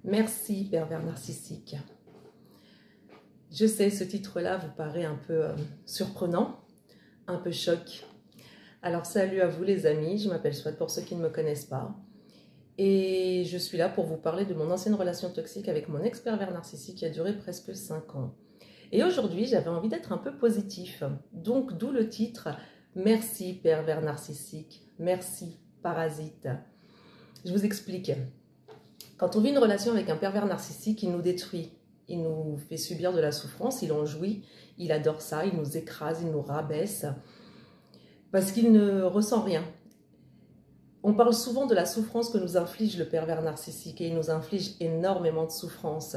Merci, pervers narcissique. Je sais, ce titre-là vous paraît un peu surprenant, un peu choc. Alors salut à vous les amis, je m'appelle Swat pour ceux qui ne me connaissent pas. Et je suis là pour vous parler de mon ancienne relation toxique avec mon ex-pervers narcissique qui a duré presque 5 ans. Et aujourd'hui, j'avais envie d'être un peu positif. Donc d'où le titre « Merci, pervers narcissique. Merci, parasite ». Je vous explique. Quand on vit une relation avec un pervers narcissique, il nous détruit, il nous fait subir de la souffrance, il en jouit, il adore ça, il nous écrase, il nous rabaisse, parce qu'il ne ressent rien. On parle souvent de la souffrance que nous inflige le pervers narcissique, et il nous inflige énormément de souffrance,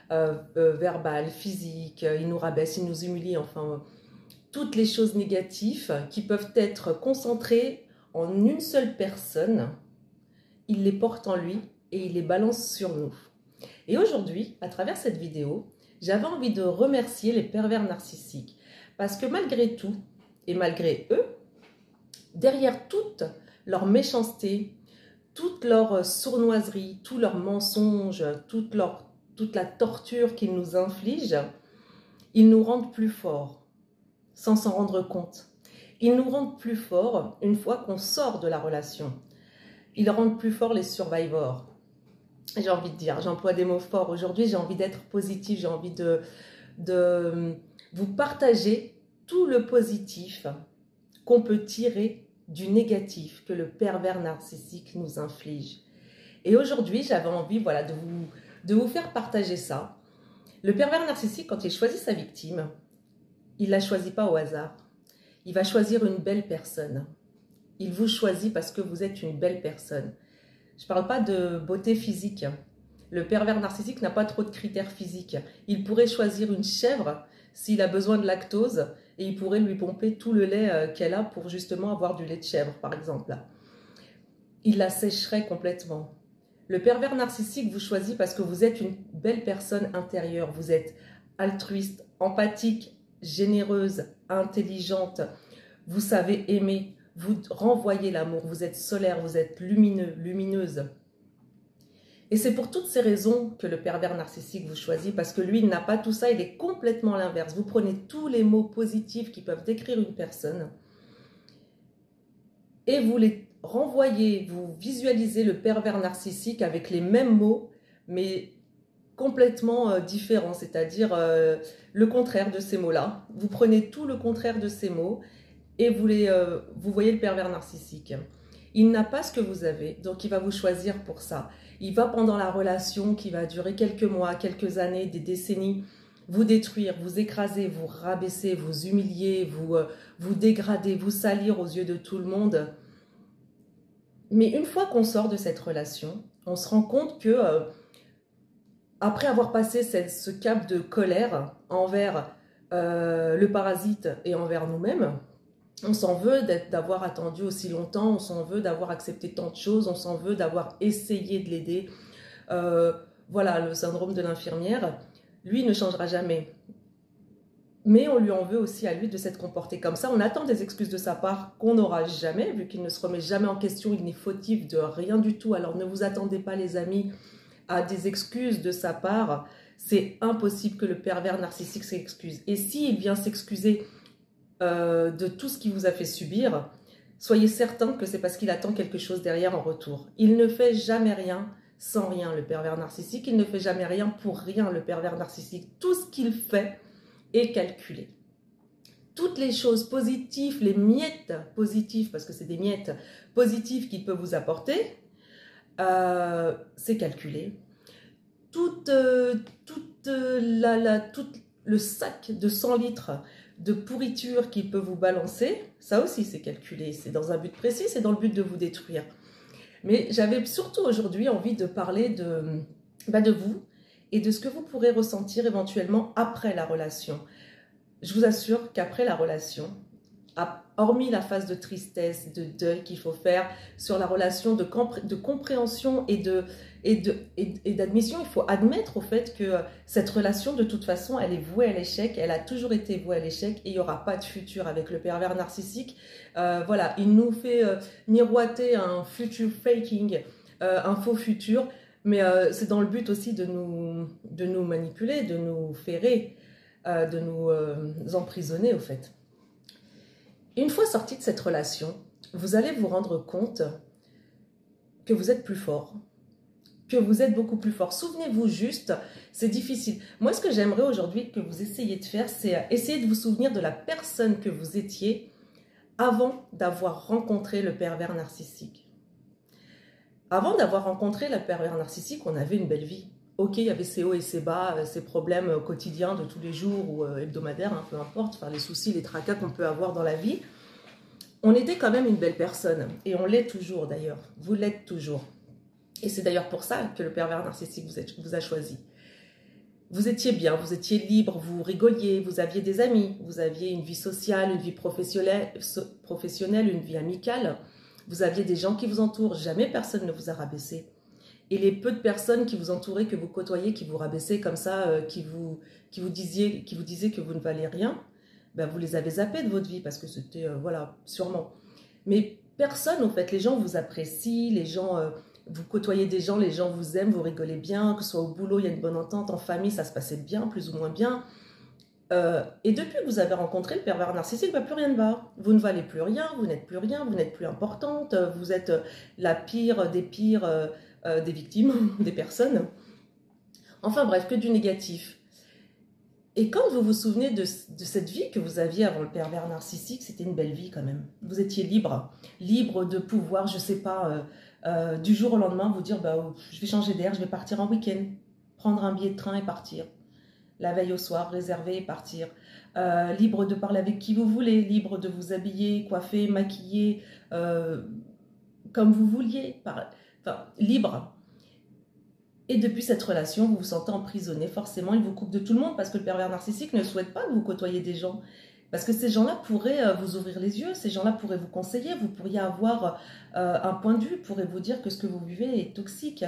verbale, physique, il nous rabaisse, il nous humilie, enfin, toutes les choses négatives qui peuvent être concentrées en une seule personne, il les porte en lui, et il les balance sur nous. Et aujourd'hui, à travers cette vidéo, j'avais envie de remercier les pervers narcissiques. Parce que malgré tout, et malgré eux, derrière toute leur méchanceté, toute leur sournoiserie, tous leurs mensonges, toute la torture qu'ils nous infligent, ils nous rendent plus forts, sans s'en rendre compte. Ils nous rendent plus forts une fois qu'on sort de la relation. Ils rendent plus forts les survivors. J'ai envie de dire, j'emploie des mots forts. Aujourd'hui, j'ai envie d'être positif, j'ai envie de vous partager tout le positif qu'on peut tirer du négatif que le pervers narcissique nous inflige. Et aujourd'hui, j'avais envie de vous faire partager ça. Le pervers narcissique, quand il choisit sa victime, il ne la choisit pas au hasard. Il va choisir une belle personne. Il vous choisit parce que vous êtes une belle personne. Je ne parle pas de beauté physique. Le pervers narcissique n'a pas trop de critères physiques. Il pourrait choisir une chèvre s'il a besoin de lactose et il pourrait lui pomper tout le lait qu'elle a pour justement avoir du lait de chèvre, par exemple. Il la sécherait complètement. Le pervers narcissique vous choisit parce que vous êtes une belle personne intérieure. Vous êtes altruiste, empathique, généreuse, intelligente. Vous savez aimer. Vous renvoyez l'amour, vous êtes solaire, vous êtes lumineux, lumineuse. Et c'est pour toutes ces raisons que le pervers narcissique vous choisit, parce que lui, il n'a pas tout ça, il est complètement l'inverse. Vous prenez tous les mots positifs qui peuvent décrire une personne et vous les renvoyez, vous visualisez le pervers narcissique avec les mêmes mots, mais complètement différents, c'est-à-dire le contraire de ces mots-là. Vous prenez tout le contraire de ces mots et vous voyez le pervers narcissique. Il n'a pas ce que vous avez, donc il va vous choisir pour ça. Il va, pendant la relation qui va durer quelques mois, quelques années, des décennies, vous détruire, vous écraser, vous rabaisser, vous humilier, vous dégrader, vous salir aux yeux de tout le monde. Mais une fois qu'on sort de cette relation, on se rend compte que après avoir passé ce cap de colère envers le parasite et envers nous-mêmes, on s'en veut d'avoir attendu aussi longtemps, on s'en veut d'avoir accepté tant de choses, on s'en veut d'avoir essayé de l'aider. Voilà, le syndrome de l'infirmière, lui ne changera jamais. Mais on lui en veut aussi à lui de s'être comporté comme ça. On attend des excuses de sa part qu'on n'aura jamais, vu qu'il ne se remet jamais en question, il n'est fautif de rien du tout. Alors ne vous attendez pas les amis à des excuses de sa part. C'est impossible que le pervers narcissique s'excuse. Et s'il vient s'excuser de tout ce qu'il vous a fait subir, soyez certain que c'est parce qu'il attend quelque chose derrière en retour. Il ne fait jamais rien sans rien, le pervers narcissique. Il ne fait jamais rien pour rien, le pervers narcissique. Tout ce qu'il fait est calculé. Toutes les choses positives, les miettes positives, parce que c'est des miettes positives qu'il peut vous apporter, c'est calculé. Tout le sac de 100 litres de pourriture qu'il peut vous balancer, ça aussi c'est calculé, c'est dans un but précis, c'est dans le but de vous détruire. Mais j'avais surtout aujourd'hui envie de parler de vous et de ce que vous pourrez ressentir éventuellement après la relation. Je vous assure qu'après la relation, hormis la phase de tristesse, de deuil qu'il faut faire sur la relation de compréhension et d'admission, il faut admettre au fait que cette relation, de toute façon, elle est vouée à l'échec, elle a toujours été vouée à l'échec et il n'y aura pas de futur avec le pervers narcissique. Voilà, il nous fait miroiter un future faking, un faux futur, Mais c'est dans le but aussi de nous manipuler, de nous ferrer, de nous emprisonner au fait. Une fois sorti de cette relation, vous allez vous rendre compte que vous êtes plus fort, que vous êtes beaucoup plus fort. Souvenez-vous juste, c'est difficile. Moi, ce que j'aimerais aujourd'hui que vous essayiez de faire, c'est essayer de vous souvenir de la personne que vous étiez avant d'avoir rencontré le pervers narcissique. Avant d'avoir rencontré le pervers narcissique, on avait une belle vie. Ok, il y avait ses hauts et ses bas, ses problèmes quotidiens de tous les jours ou hebdomadaires, hein, peu importe, enfin, les soucis, les tracas qu'on peut avoir dans la vie. On était quand même une belle personne. Et on l'est toujours d'ailleurs. Vous l'êtes toujours. Et c'est d'ailleurs pour ça que le pervers narcissique vous a choisi. Vous étiez bien, vous étiez libre, vous rigoliez, vous aviez des amis, vous aviez une vie sociale, une vie professionnelle, une vie amicale. Vous aviez des gens qui vous entourent, jamais personne ne vous a rabaissé. Et les peu de personnes qui vous entouraient, que vous côtoyez, qui vous rabaissaient comme ça, qui vous disaient que vous ne valez rien, ben vous les avez zappés de votre vie parce que c'était, voilà, sûrement. Mais personne, en fait, les gens vous apprécient, les gens, vous côtoyez des gens, les gens vous aiment, vous rigolez bien, que ce soit au boulot, il y a une bonne entente, en famille, ça se passait bien, plus ou moins bien. Et depuis que vous avez rencontré le pervers narcissique, ben plus rien ne va. Vous ne valez plus rien, vous n'êtes plus importante, vous êtes la pire des pires des victimes, des personnes. Enfin bref, que du négatif. Et quand vous vous souvenez de cette vie que vous aviez avant le pervers narcissique, c'était une belle vie quand même. Vous étiez libre, libre de pouvoir, je sais pas, du jour au lendemain vous dire bah, je vais changer d'air, je vais partir en week-end, prendre un billet de train et partir. La veille au soir, réserver et partir. Libre de parler avec qui vous voulez, libre de vous habiller, coiffer, maquiller, comme vous vouliez. Enfin, libre. Et depuis cette relation, vous vous sentez emprisonné. Forcément, il vous coupe de tout le monde parce que le pervers narcissique ne souhaite pas que vous côtoyiez des gens. Parce que ces gens-là pourraient vous ouvrir les yeux, ces gens-là pourraient vous conseiller, vous pourriez avoir un point de vue, pourraient vous dire que ce que vous vivez est toxique.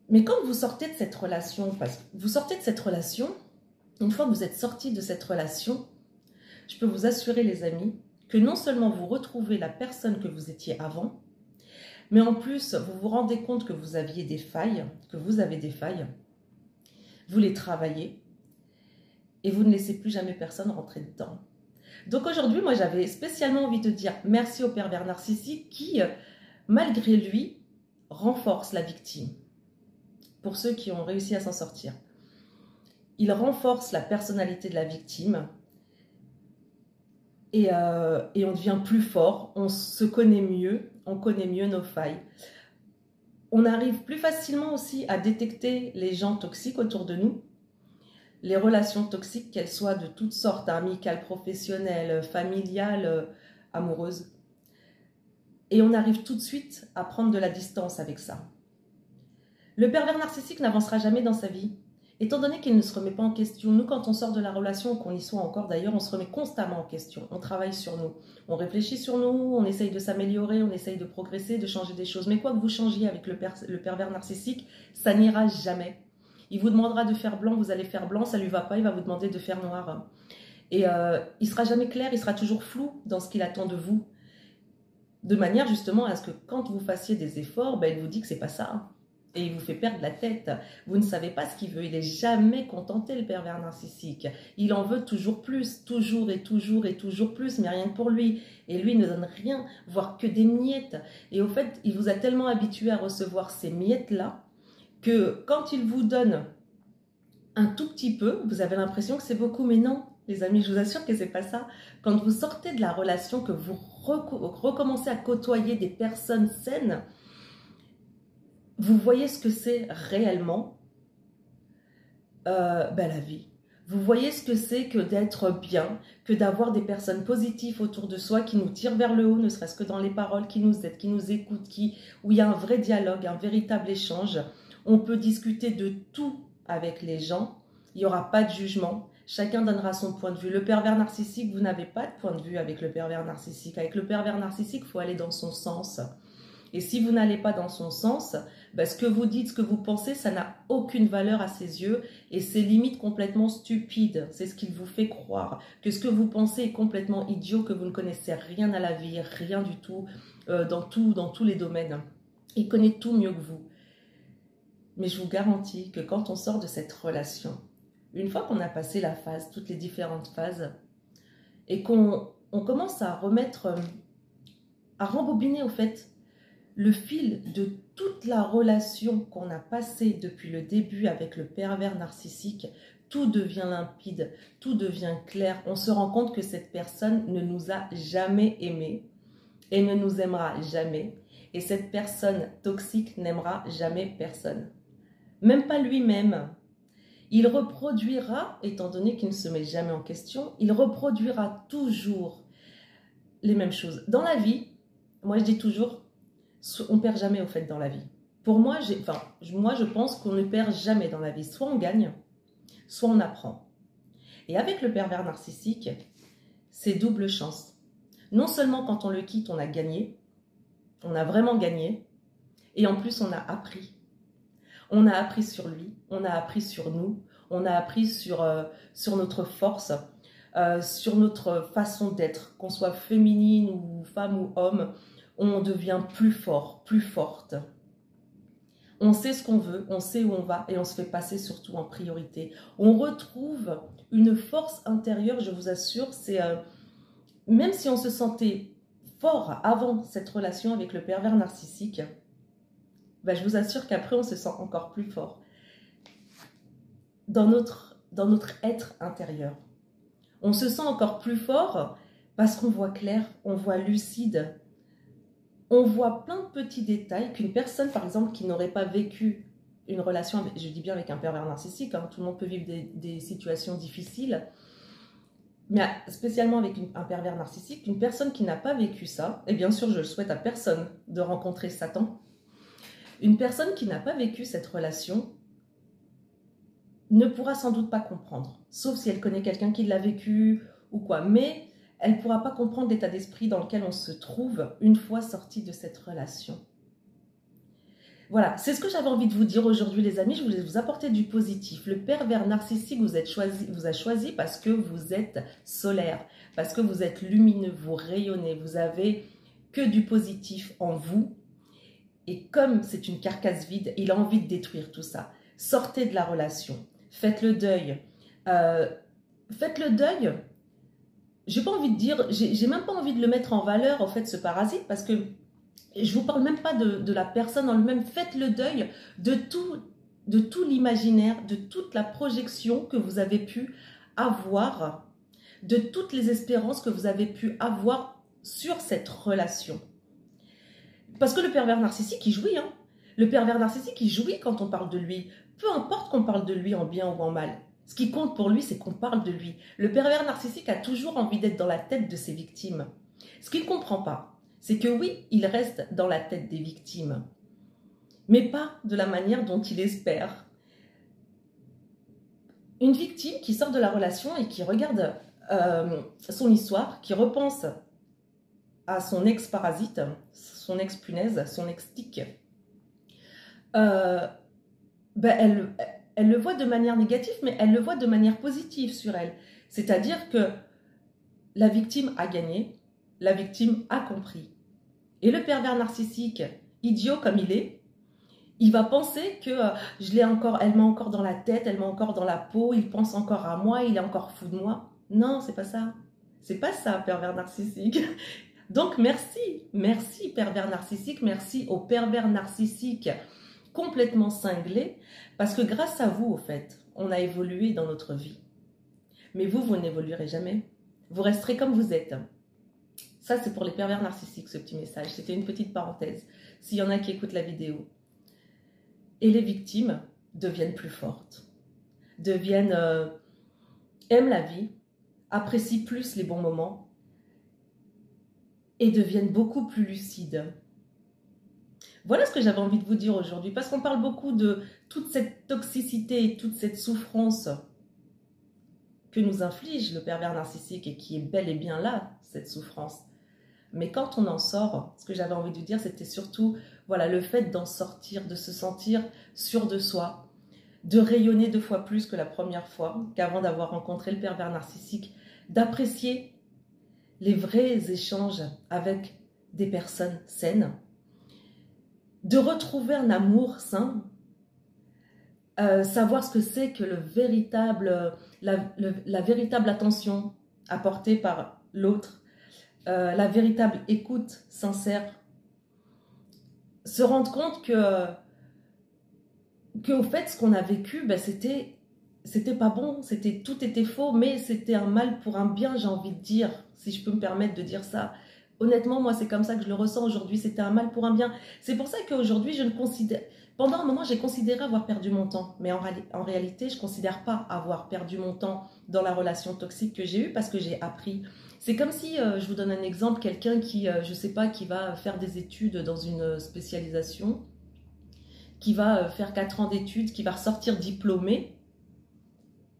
Mais quand vous sortez de cette relation, une fois que vous êtes sorti de cette relation, je peux vous assurer les amis, que non seulement vous retrouvez la personne que vous étiez avant, mais en plus vous vous rendez compte que vous aviez des failles, vous les travaillez et vous ne laissez plus jamais personne rentrer dedans. Donc aujourd'hui, moi j'avais spécialement envie de dire merci au pervers narcissique qui, malgré lui, renforce la victime. Pour ceux qui ont réussi à s'en sortir. Il renforce la personnalité de la victime et on devient plus fort, on se connaît mieux, on connaît mieux nos failles. On arrive plus facilement aussi à détecter les gens toxiques autour de nous, les relations toxiques, qu'elles soient de toutes sortes, amicales, professionnelles, familiales, amoureuses. Et on arrive tout de suite à prendre de la distance avec ça. Le pervers narcissique n'avancera jamais dans sa vie, étant donné qu'il ne se remet pas en question. Nous, quand on sort de la relation, qu'on y soit encore d'ailleurs, on se remet constamment en question. On travaille sur nous, on réfléchit sur nous, on essaye de s'améliorer, on essaye de progresser, de changer des choses. Mais quoi que vous changiez avec le pervers narcissique, ça n'ira jamais. Il vous demandera de faire blanc, vous allez faire blanc, ça ne lui va pas, il va vous demander de faire noir. Et il ne sera jamais clair, il sera toujours flou dans ce qu'il attend de vous. De manière justement à ce que quand vous fassiez des efforts, ben, il vous dit que ce n'est pas ça. Et il vous fait perdre la tête. Vous ne savez pas ce qu'il veut. Il n'est jamais contenté, le pervers narcissique. Il en veut toujours plus, toujours et toujours et toujours plus, mais rien que pour lui. Et lui, il ne donne rien, voire que des miettes. Et au fait, il vous a tellement habitué à recevoir ces miettes-là que quand il vous donne un tout petit peu, vous avez l'impression que c'est beaucoup. Mais non, les amis, je vous assure que c'est pas ça. Quand vous sortez de la relation, que vous recommencez à côtoyer des personnes saines, vous voyez ce que c'est réellement la vie. Vous voyez ce que c'est que d'être bien, que d'avoir des personnes positives autour de soi qui nous tirent vers le haut, ne serait-ce que dans les paroles, qui nous aident, qui nous écoutent, où il y a un vrai dialogue, un véritable échange. On peut discuter de tout avec les gens. Il n'y aura pas de jugement. Chacun donnera son point de vue. Le pervers narcissique, vous n'avez pas de point de vue avec le pervers narcissique. Avec le pervers narcissique, il faut aller dans son sens. Et si vous n'allez pas dans son sens, ce que vous dites, ce que vous pensez, ça n'a aucune valeur à ses yeux et c'est limite complètement stupide. C'est ce qu'il vous fait croire, que ce que vous pensez est complètement idiot, que vous ne connaissez rien à la vie, rien du tout, dans tous les domaines. Il connaît tout mieux que vous. Mais je vous garantis que quand on sort de cette relation, une fois qu'on a passé la phase, toutes les différentes phases, et qu'on commence à remettre, à rembobiner au fait le fil de toute la relation qu'on a passée depuis le début avec le pervers narcissique, tout devient limpide, tout devient clair. On se rend compte que cette personne ne nous a jamais aimés et ne nous aimera jamais. Et cette personne toxique n'aimera jamais personne. Même pas lui-même. Il reproduira, étant donné qu'il ne se met jamais en question, il reproduira toujours les mêmes choses. Dans la vie, moi je dis toujours, on ne perd jamais au fait dans la vie. Pour moi, je pense qu'on ne perd jamais dans la vie. Soit on gagne, soit on apprend. Et avec le pervers narcissique, c'est double chance. Non seulement quand on le quitte, on a gagné, on a vraiment gagné, et en plus on a appris. On a appris sur lui, on a appris sur nous, on a appris sur notre force, sur notre façon d'être, qu'on soit féminine ou femme ou homme, on devient plus fort, plus forte. On sait ce qu'on veut, on sait où on va et on se fait passer surtout en priorité. On retrouve une force intérieure, je vous assure, c'est même si on se sentait fort avant cette relation avec le pervers narcissique, ben, je vous assure qu'après on se sent encore plus fort dans notre être intérieur. On se sent encore plus fort parce qu'on voit clair, on voit lucide, on voit plein de petits détails qu'une personne, par exemple, qui n'aurait pas vécu une relation, je dis bien avec un pervers narcissique, hein, tout le monde peut vivre des situations difficiles, mais spécialement avec un pervers narcissique, une personne qui n'a pas vécu ça, et bien sûr je le souhaite à personne de rencontrer Satan, une personne qui n'a pas vécu cette relation ne pourra sans doute pas comprendre, sauf si elle connaît quelqu'un qui l'a vécu ou quoi, mais elle ne pourra pas comprendre l'état d'esprit dans lequel on se trouve une fois sorti de cette relation. Voilà, c'est ce que j'avais envie de vous dire aujourd'hui les amis, je voulais vous apporter du positif. Le pervers narcissique vous a choisi parce que vous êtes solaire, parce que vous êtes lumineux, vous rayonnez, vous avez que du positif en vous. Et comme c'est une carcasse vide, il a envie de détruire tout ça. Sortez de la relation, faites le deuil. Faites le deuil. J'ai pas envie de dire, j'ai même pas envie de le mettre en valeur, en fait, ce parasite, parce que je vous parle même pas de la personne en elle-même. Faites le deuil de tout l'imaginaire, de toute la projection que vous avez pu avoir, de toutes les espérances que vous avez pu avoir sur cette relation. Parce que le pervers narcissique, il jouit, hein. Le pervers narcissique, il jouit quand on parle de lui. Peu importe qu'on parle de lui en bien ou en mal. Ce qui compte pour lui, c'est qu'on parle de lui. Le pervers narcissique a toujours envie d'être dans la tête de ses victimes. Ce qu'il ne comprend pas, c'est que oui, il reste dans la tête des victimes, mais pas de la manière dont il espère. Une victime qui sort de la relation et qui regarde son histoire, qui repense à son ex-parasite, son ex-punaise, son ex-tic, elle le voit de manière négative, mais elle le voit de manière positive sur elle. C'est-à-dire que la victime a gagné, la victime a compris. Et le pervers narcissique, idiot comme il est, il va penser que elle m'a encore dans la tête, elle m'a encore dans la peau, il pense encore à moi, il est encore fou de moi. Non, c'est pas ça. C'est pas ça, pervers narcissique. Donc merci pervers narcissique, merci au pervers narcissique complètement cinglé, parce que grâce à vous, au fait, on a évolué dans notre vie. Mais vous n'évoluerez jamais. Vous resterez comme vous êtes. Ça, c'est pour les pervers narcissiques, ce petit message. C'était une petite parenthèse, s'il y en a qui écoutent la vidéo. Et les victimes deviennent plus fortes, aiment la vie, apprécient plus les bons moments et deviennent beaucoup plus lucides. Voilà ce que j'avais envie de vous dire aujourd'hui, parce qu'on parle beaucoup de toute cette toxicité et toute cette souffrance que nous inflige le pervers narcissique et qui est bel et bien là, cette souffrance. Mais quand on en sort, ce que j'avais envie de dire, c'était surtout voilà, le fait d'en sortir, de se sentir sûr de soi, de rayonner 2 fois plus que la première fois, qu'avant d'avoir rencontré le pervers narcissique, d'apprécier les vrais échanges avec des personnes saines, de retrouver un amour sain, savoir ce que c'est que la véritable attention apportée par l'autre, la véritable écoute sincère, se rendre compte que au fait, ce qu'on a vécu, ben, c'était pas bon, tout était faux, mais c'était un mal pour un bien, j'ai envie de dire, si je peux me permettre de dire ça. Honnêtement, moi, c'est comme ça que je le ressens aujourd'hui, c'était un mal pour un bien. C'est pour ça qu'aujourd'hui, je ne considère... Pendant un moment, j'ai considéré avoir perdu mon temps, mais en réalité, je ne considère pas avoir perdu mon temps dans la relation toxique que j'ai eue parce que j'ai appris. C'est comme si, je vous donne un exemple, quelqu'un qui, je ne sais pas, qui va faire des études dans une spécialisation, qui va faire 4 ans d'études, qui va ressortir diplômé,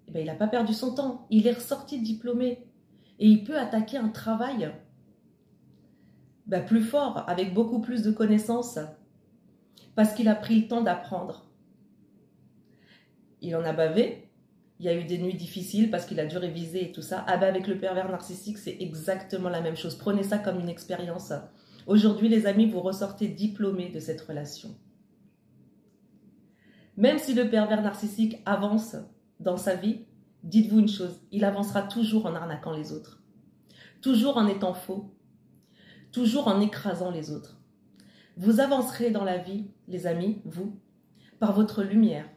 eh bien, il n'a pas perdu son temps, il est ressorti diplômé. Et il peut attaquer un travail plus fort, avec beaucoup plus de connaissances, parce qu'il a pris le temps d'apprendre. Il en a bavé, il y a eu des nuits difficiles parce qu'il a dû réviser et tout ça. Ah ben avec le pervers narcissique, c'est exactement la même chose. Prenez ça comme une expérience. Aujourd'hui, les amis, vous ressortez diplômés de cette relation. Même si le pervers narcissique avance dans sa vie, dites-vous une chose, il avancera toujours en arnaquant les autres. Toujours en étant faux. Toujours en écrasant les autres. Vous avancerez dans la vie, les amis, vous, par votre lumière,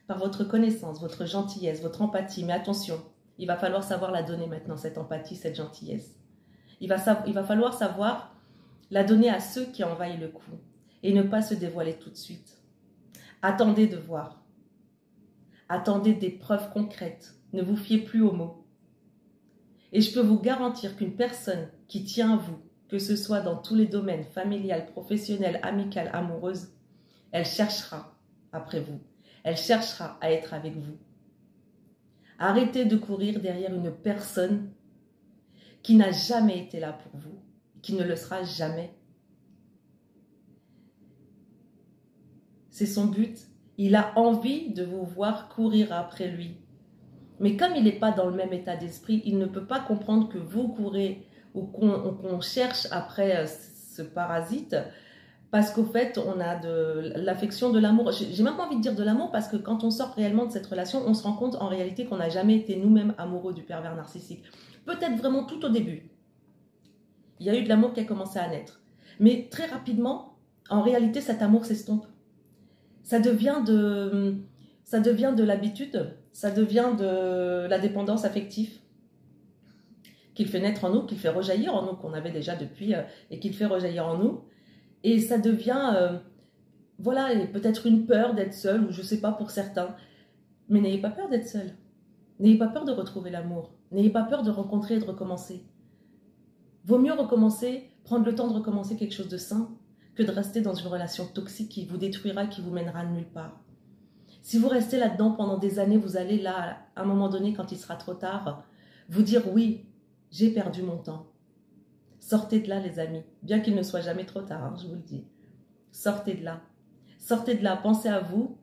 par votre connaissance, votre gentillesse, votre empathie. Mais attention, il va falloir savoir la donner maintenant, cette empathie, cette gentillesse. Il va falloir savoir la donner à ceux qui envahissent le coup et ne pas se dévoiler tout de suite. Attendez de voir. Attendez des preuves concrètes. Ne vous fiez plus aux mots. Et je peux vous garantir qu'une personne qui tient à vous, que ce soit dans tous les domaines, familial, professionnel, amical, amoureuse, elle cherchera après vous. Elle cherchera à être avec vous. Arrêtez de courir derrière une personne qui n'a jamais été là pour vous, qui ne le sera jamais. C'est son but. Il a envie de vous voir courir après lui. Mais comme il n'est pas dans le même état d'esprit, il ne peut pas comprendre que vous courez ou qu'on cherche après ce parasite parce qu'au fait, on a de l'affection, de l'amour. J'ai même pas envie de dire de l'amour parce que quand on sort réellement de cette relation, on se rend compte en réalité qu'on n'a jamais été nous-mêmes amoureux du pervers narcissique. Peut-être vraiment tout au début. Il y a eu de l'amour qui a commencé à naître. Mais très rapidement, en réalité, cet amour s'estompe. Ça devient de l'habitude, ça devient de la dépendance affective qu'il fait naître en nous, qu'il fait rejaillir en nous, qu'on avait déjà depuis, et qu'il fait rejaillir en nous. Et ça devient, voilà, peut-être une peur d'être seul, ou je ne sais pas pour certains. Mais n'ayez pas peur d'être seul. N'ayez pas peur de retrouver l'amour. N'ayez pas peur de rencontrer et de recommencer. Vaut mieux recommencer, prendre le temps de recommencer quelque chose de sain, que de rester dans une relation toxique qui vous détruira, qui vous mènera nulle part. Si vous restez là-dedans pendant des années, vous allez là, à un moment donné, quand il sera trop tard, vous dire oui, j'ai perdu mon temps. Sortez de là, les amis, bien qu'il ne soit jamais trop tard, hein, je vous le dis. Sortez de là. Sortez de là, pensez à vous.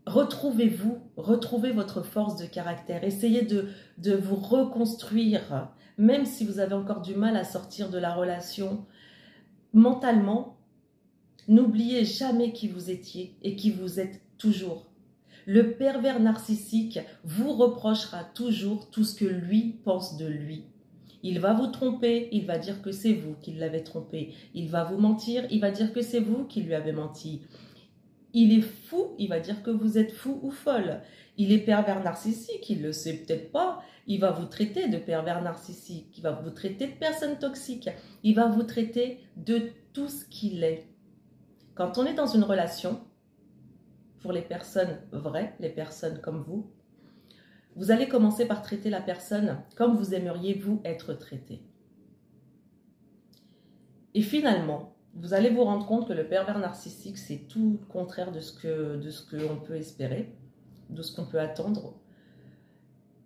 Retrouvez-vous, retrouvez votre force de caractère. Essayez de vous reconstruire, même si vous avez encore du mal à sortir de la relation. Mentalement, n'oubliez jamais qui vous étiez et qui vous êtes toujours. Le pervers narcissique vous reprochera toujours tout ce que lui pense de lui. Il va vous tromper, il va dire que c'est vous qui l'avez trompé. Il va vous mentir, il va dire que c'est vous qui lui avez menti. Il est fou, il va dire que vous êtes fou ou folle. Il est pervers narcissique, il ne le sait peut-être pas. Il va vous traiter de pervers narcissique, il va vous traiter de personne toxique. Il va vous traiter de tout ce qu'il est. Quand on est dans une relation, pour les personnes vraies, les personnes comme vous allez commencer par traiter la personne comme vous aimeriez vous être traité. Et finalement, vous allez vous rendre compte que le pervers narcissique, c'est tout le contraire de ce qu'on peut espérer, de ce qu'on peut attendre.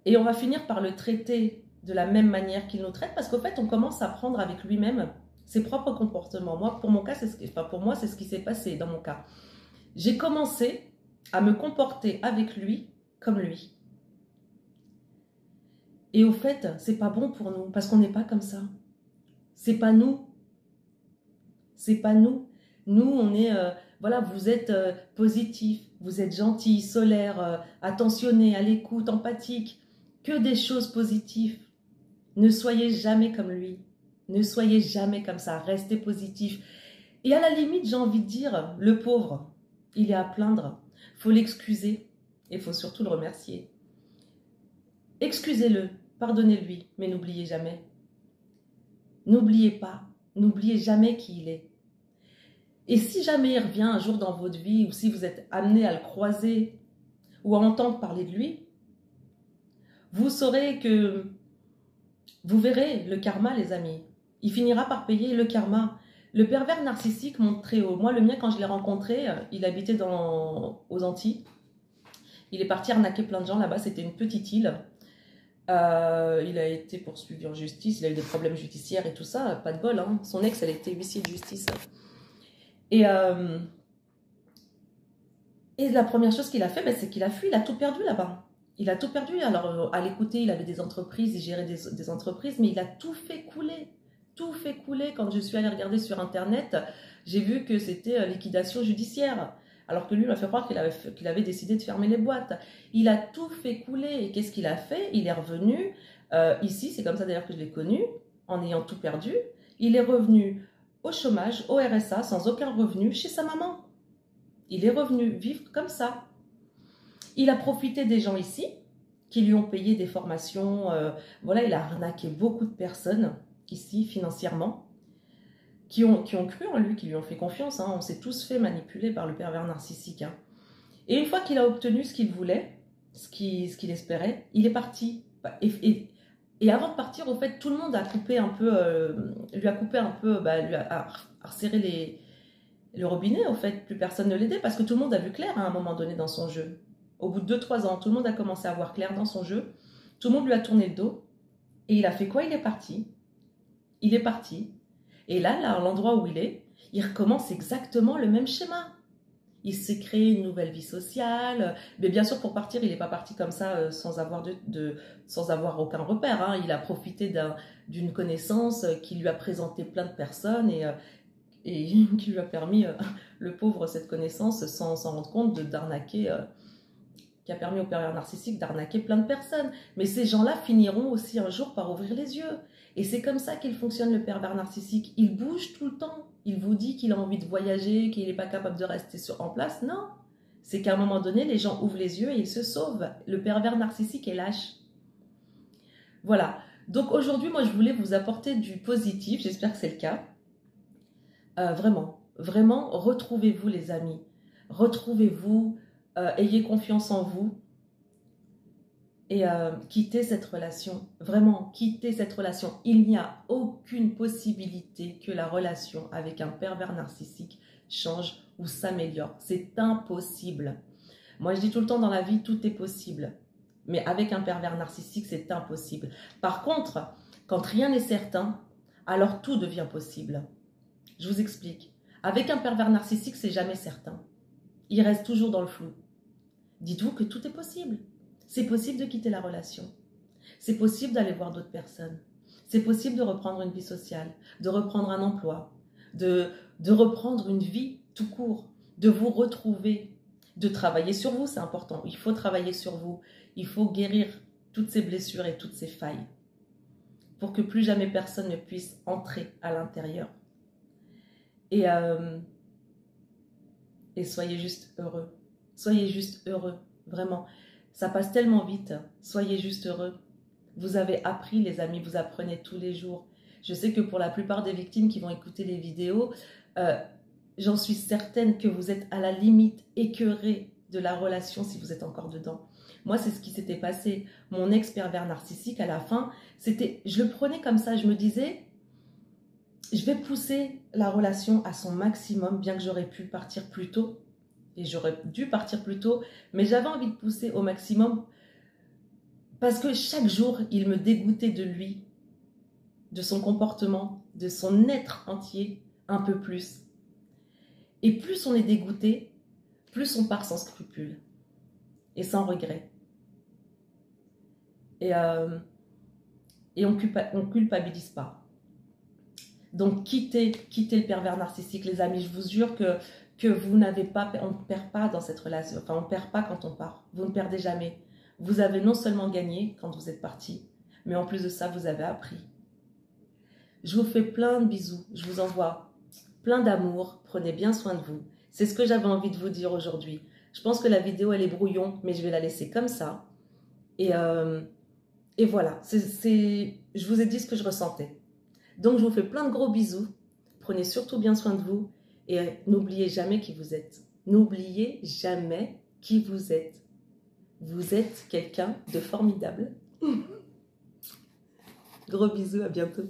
Et on va finir par le traiter de la même manière qu'il nous traite, parce qu'au fait, on commence à prendre avec lui-même ses propres comportements. Pour moi, c'est ce qui s'est passé dans mon cas. J'ai commencé à me comporter avec lui comme lui. Et au fait, c'est pas bon pour nous, parce qu'on n'est pas comme ça. C'est pas nous. C'est pas nous. Nous, on est, voilà, vous êtes positif, vous êtes gentil, solaire, attentionné, à l'écoute, empathique, que des choses positives. Ne soyez jamais comme lui. Ne soyez jamais comme ça. Restez positif. Et à la limite, j'ai envie de dire, le pauvre, il est à plaindre. Il faut l'excuser et il faut surtout le remercier. Excusez-le, pardonnez-lui, mais n'oubliez jamais. N'oubliez pas, n'oubliez jamais qui il est. Et si jamais il revient un jour dans votre vie, ou si vous êtes amené à le croiser, ou à entendre parler de lui, vous saurez que, vous verrez le karma, les amis. Il finira par payer le karma. Le pervers narcissique monte très haut. Moi, le mien, quand je l'ai rencontré, il habitait aux Antilles. Il est parti arnaquer plein de gens là-bas, c'était une petite île. Il a été poursuivi en justice, il a eu des problèmes judiciaires et tout ça, pas de bol. Hein. Son ex, elle était huissier de justice. Et la première chose qu'il a fait, c'est qu'il a fui, il a tout perdu là-bas. Il a tout perdu. Alors, à l'écouter, il avait des entreprises, il gérait des entreprises, mais il a tout fait couler. Tout fait couler. Quand je suis allée regarder sur Internet, j'ai vu que c'était liquidation judiciaire. Alors que lui m'a fait croire qu'il avait décidé de fermer les boîtes. Il a tout fait couler. Et qu'est-ce qu'il a fait? Il est revenu. Ici, c'est comme ça d'ailleurs que je l'ai connu, en ayant tout perdu. Il est revenu au chômage, au RSA, sans aucun revenu, chez sa maman. Il est revenu vivre comme ça. Il a profité des gens ici, qui lui ont payé des formations. Voilà, il a arnaqué beaucoup de personnes ici, financièrement, qui ont cru en lui, qui lui ont fait confiance. Hein. On s'est tous fait manipuler par le pervers narcissique. Hein. Et une fois qu'il a obtenu ce qu'il voulait, ce qu'il espérait, il est parti. Et avant de partir, au fait, tout le monde a coupé un peu, lui a resserré le robinet, au fait. Plus personne ne l'aidait parce que tout le monde a vu clair à un moment donné dans son jeu. Au bout de 2-3 ans, tout le monde a commencé à voir clair dans son jeu. Tout le monde lui a tourné le dos. Et il a fait quoi? Il est parti. Il est parti. Et là, à l'endroit où il recommence exactement le même schéma. Il s'est créé une nouvelle vie sociale. Mais bien sûr, pour partir, il n'est pas parti comme ça sans avoir aucun repère. Hein. Il a profité d'une connaissance qui lui a présenté plein de personnes et qui lui a permis, le pauvre, cette connaissance, sans s'en rendre compte, d'arnaquer, qui a permis au pervers narcissique d'arnaquer plein de personnes. Mais ces gens-là finiront aussi un jour par ouvrir les yeux. Et c'est comme ça qu'il fonctionne, le pervers narcissique. Il bouge tout le temps. Il vous dit qu'il a envie de voyager, qu'il n'est pas capable de rester en place. Non, c'est qu'à un moment donné, les gens ouvrent les yeux et ils se sauvent. Le pervers narcissique est lâche. Voilà. Donc aujourd'hui, moi, je voulais vous apporter du positif. J'espère que c'est le cas. Vraiment, vraiment, retrouvez-vous, les amis. Retrouvez-vous, ayez confiance en vous. Et quittez cette relation, vraiment, quittez cette relation. Il n'y a aucune possibilité que la relation avec un pervers narcissique change ou s'améliore. C'est impossible. Moi, je dis tout le temps dans la vie, tout est possible. Mais avec un pervers narcissique, c'est impossible. Par contre, quand rien n'est certain, alors tout devient possible. Je vous explique. Avec un pervers narcissique, c'est jamais certain. Il reste toujours dans le flou. Dites-vous que tout est possible. C'est possible de quitter la relation. C'est possible d'aller voir d'autres personnes. C'est possible de reprendre une vie sociale, de reprendre un emploi, de reprendre une vie tout court, de vous retrouver, de travailler sur vous, c'est important. Il faut travailler sur vous. Il faut guérir toutes ces blessures et toutes ces failles pour que plus jamais personne ne puisse entrer à l'intérieur. Et soyez juste heureux. Soyez juste heureux, vraiment. Ça passe tellement vite. Soyez juste heureux. Vous avez appris, les amis, vous apprenez tous les jours. Je sais que pour la plupart des victimes qui vont écouter les vidéos, j'en suis certaine que vous êtes à la limite écœurés de la relation si vous êtes encore dedans. Moi, c'est ce qui s'était passé. Mon ex-pervers narcissique, à la fin, je le prenais comme ça. Je me disais, je vais pousser la relation à son maximum, bien que j'aurais pu partir plus tôt. Et j'aurais dû partir plus tôt, mais j'avais envie de pousser au maximum parce que chaque jour, il me dégoûtait de lui, de son comportement, de son être entier, un peu plus. Et plus on est dégoûté, plus on part sans scrupule et sans regret. Et on culpabilise pas. Donc quittez le pervers narcissique, les amis. Je vous jure que que vous n'avez pas, on ne perd pas dans cette relation, enfin on ne perd pas quand on part, vous ne perdez jamais. Vous avez non seulement gagné quand vous êtes parti, mais en plus de ça, vous avez appris. Je vous fais plein de bisous, je vous envoie plein d'amour, prenez bien soin de vous. C'est ce que j'avais envie de vous dire aujourd'hui. Je pense que la vidéo, elle est brouillon, mais je vais la laisser comme ça. Et voilà, je vous ai dit ce que je ressentais. Donc, je vous fais plein de gros bisous. Prenez surtout bien soin de vous. Et n'oubliez jamais qui vous êtes. N'oubliez jamais qui vous êtes. Vous êtes quelqu'un de formidable. Gros bisous, à bientôt.